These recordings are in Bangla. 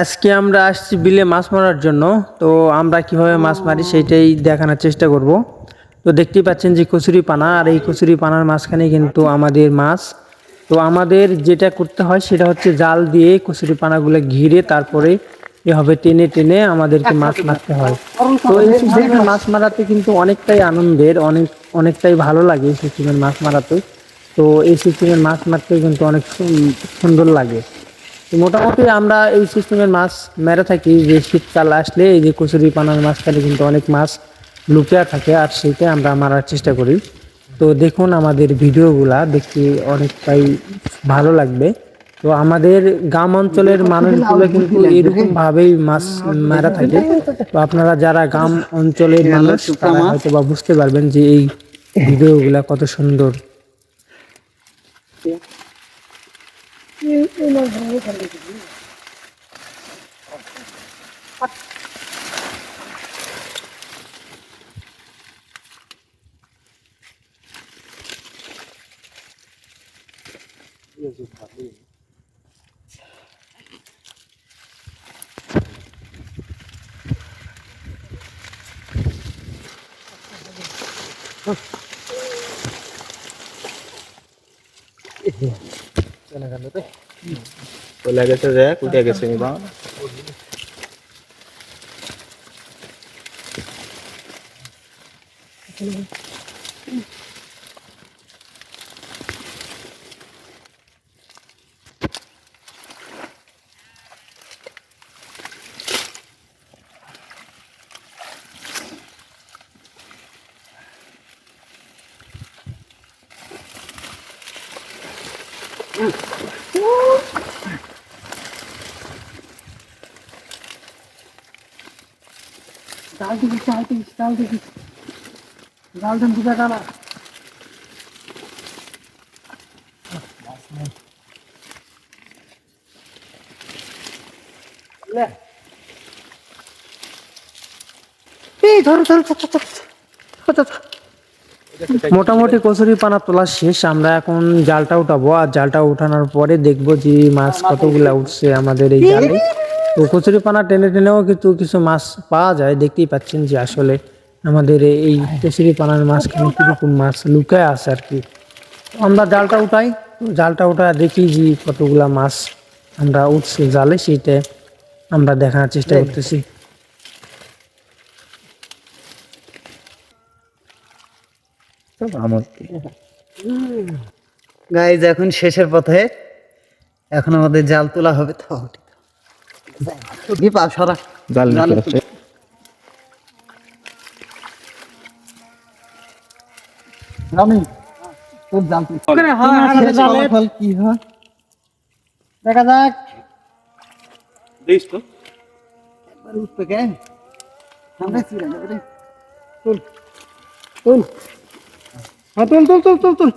আজকে আমরা আসছি বিলে মাছ মারার জন্য। তো আমরা কিভাবে মাছ মারি সেইটাই দেখানোর চেষ্টা করব। তো দেখতেই পাচ্ছেন যে কচুরি পানা, আর এই কচুরি পানার মাঝখানে কিন্তু আমাদের মাছ। তো আমাদের যেটা করতে হয় সেটা হচ্ছে জাল দিয়ে কচুরি পানাগুলো ঘিরে তারপরে এভাবে টেনে টেনে আমাদেরকে মাছ মারতে হয়। তো এই সিস্টেমের মাছ মারাতে কিন্তু অনেকটাই আনন্দের, অনেকটাই ভালো লাগে এই সিস্টেমের মাছ মারাতে। তো এই সিস্টেমের মাছ মারতে কিন্তু অনেক সুন্দর লাগে। তো মোটামুটি আমরা এই সিস্টেমের মাছ মেরে থাকি, যে শীতকাল আসলে এই যে কচুরি পানার মাঝখানে কিন্তু অনেক মাছ লুকিয়ে থাকে, আর সেইটা আমরা মারার চেষ্টা করি। তো দেখুন আমাদের ভিডিওগুলা দেখতে অনেকটাই ভালো লাগবে। তো আমাদের গ্রাম অঞ্চলের মানুষগুলো কিন্তু এরকম ভাবেই মাছ মারা থাকে। তো আপনারা যারা গ্রাম অঞ্চলের মানুষ তারা হয়তো বা বুঝতে পারবেন যে এই ভিডিওগুলা কত সুন্দর। চলে গেছে যে কুটে গেছে বা डाल दीजिए डाल दें पूजा डाला ले धरो धरो মোটামুটি কচুরি পানা তোলা শেষ, আমরা এখন জালটা উঠাবো। আর জালটা উঠানোর পরে দেখবো যে মাছ কতগুলা উঠছে আমাদের এই জালে। তো কচুরি পানা টেনে টেনেও কিন্তু কিছু মাছ পাওয়া যায়, দেখতেই পাচ্ছেন যে আসলে আমাদের এই কচুরি পানার মাঝখানে কিরকম মাছ লুকায় আছে আর কি। তো আমরা জালটা উঠাই, জালটা উঠা দেখি যে কতগুলা মাছ আমরা উঠছে জালে, সেইটা আমরা দেখার চেষ্টা করতেছি। गाइस এখন শেষের পথে এখন আমাদের জাল তোলা হবে তো দীপা সরা জাল নিতে আসছে রামি তোর জাল তুলে হ্যাঁ জালে ফল কি হয় দেখা যাক দেখ তো একবার উঠবে কে সামনে ছিড়ে যাবে রে তুল তুল হ্যাঁ তুল তুল তুল তুল তুল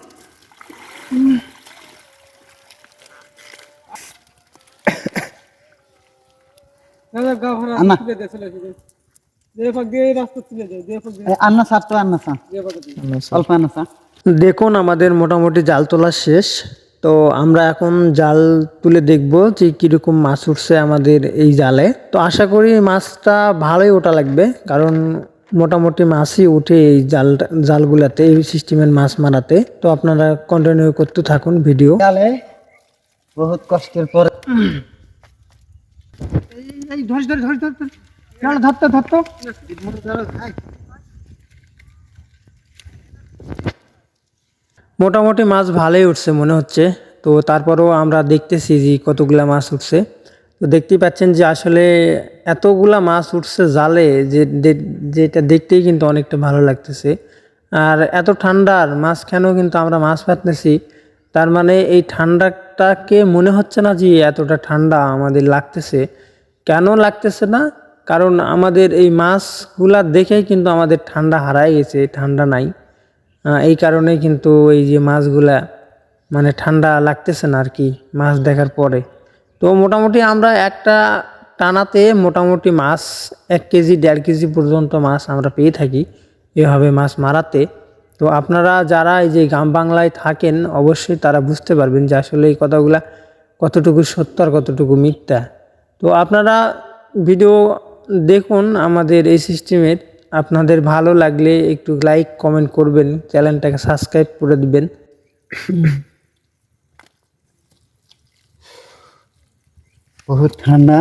আন্না সার তো আন্না সার অল্প আন্না সার দেখুন আমাদের মোটামুটি জাল তোলা শেষ। তো আমরা এখন জাল তুলে দেখব যে কীরকম মাছ উঠছে আমাদের এই জালে। তো আশা করি মাছটা ভালোই ওঠা লাগবে, কারণ মোটামুটি মাছই উঠে এই জালগুলাতে, এই সিস্টেমের মাছ মারাতে। তো আপনারা কন্টিনিউ করতে থাকুন ভিডিও। জালে বহুত কষ্টের পরে এই ধর ধর ধর ধর চল ধরতে ধরতে মোটামুটি মাছ ভালোই উঠছে মনে হচ্ছে। তো তারপরেও আমরা দেখতেছি যে কতগুলা মাছ উঠছে। তো দেখতেই পাচ্ছেন যে আসলে এতগুলা মাছ উঠছে জালে, যেটা দেখতেই কিন্তু অনেকটা ভালো লাগতেছে। আর এত ঠান্ডার মাঝখানেও কিন্তু আমরা মাছ পাততেছি, তার মানে এই ঠান্ডাটাকে মনে হচ্ছে না যে এতটা ঠান্ডা আমাদের লাগতেছে। কেন লাগতেছে না? কারণ আমাদের এই মাছগুলা দেখেই কিন্তু আমাদের ঠান্ডা হারাই গেছে, ঠান্ডা নাই। এই কারণেই কিন্তু এই যে মাছগুলা মানে ঠান্ডা লাগতেছে না আর কি মাছ দেখার পরে। তো মোটামুটি আমরা একটা টানাতে মোটামুটি মাছ 1 কেজি 1.5 কেজি পর্যন্ত মাছ আমরা পেয়ে থাকি এভাবে মাছ মারাতে। তো আপনারা যারা এই যে গ্রাম বাংলায় থাকেন অবশ্যই তারা বুঝতে পারবেন যে আসলে এই কথাগুলা কতটুকু সত্য আর কতটুকু মিথ্যা। তো আপনারা ভিডিও দেখুন আমাদের এই সিস্টেমের, আপনাদের ভালো লাগলে একটু লাইক কমেন্ট করবেন, চ্যানেলটাকে সাবস্ক্রাইব করে দিবেন। বহুত ঠান্ডা।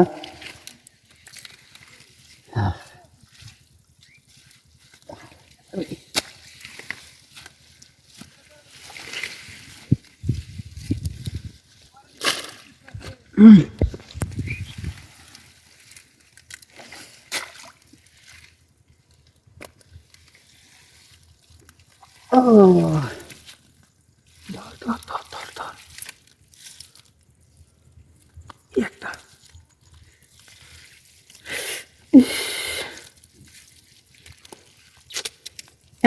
একটা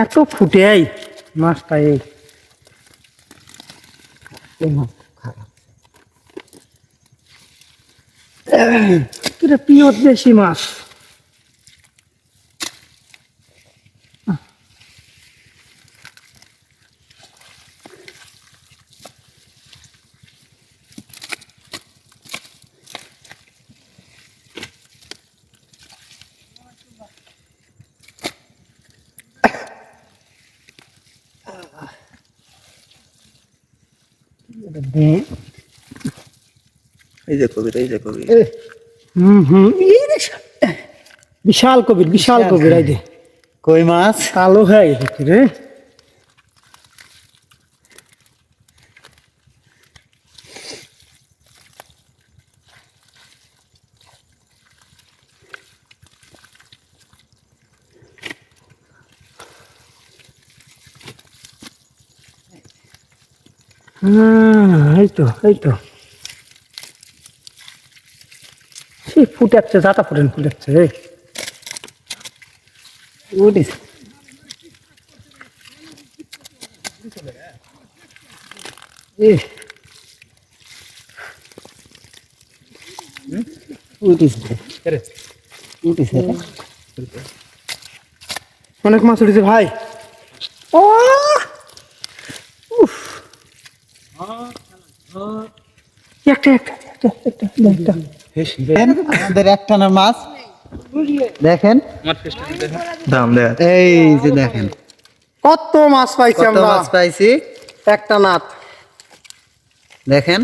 এত ফুটে মাছটা এই এটা পিওর দেশি মাছ। এই যে কবির, এই যে কবির। বিশাল কবির, বিশাল কবির। এই যে কই মাছ কালো হয়ে গেছে রে। এই তো এই তো সে ফুটাচ্ছে, জাতা ফুটাচ্ছে রে। উঠিস উঠিস উঠিস অনেক মাছ উঠেছে ভাই। ও উফ, একটা একটা একটা একটা একটা আমাদের একটানা মাছ দেখেন, দাম দেয়া এই যে দেখেন কত মাছ পাইছি কত আমরা। মাছ পাইছি, একটা নাত দেখেন।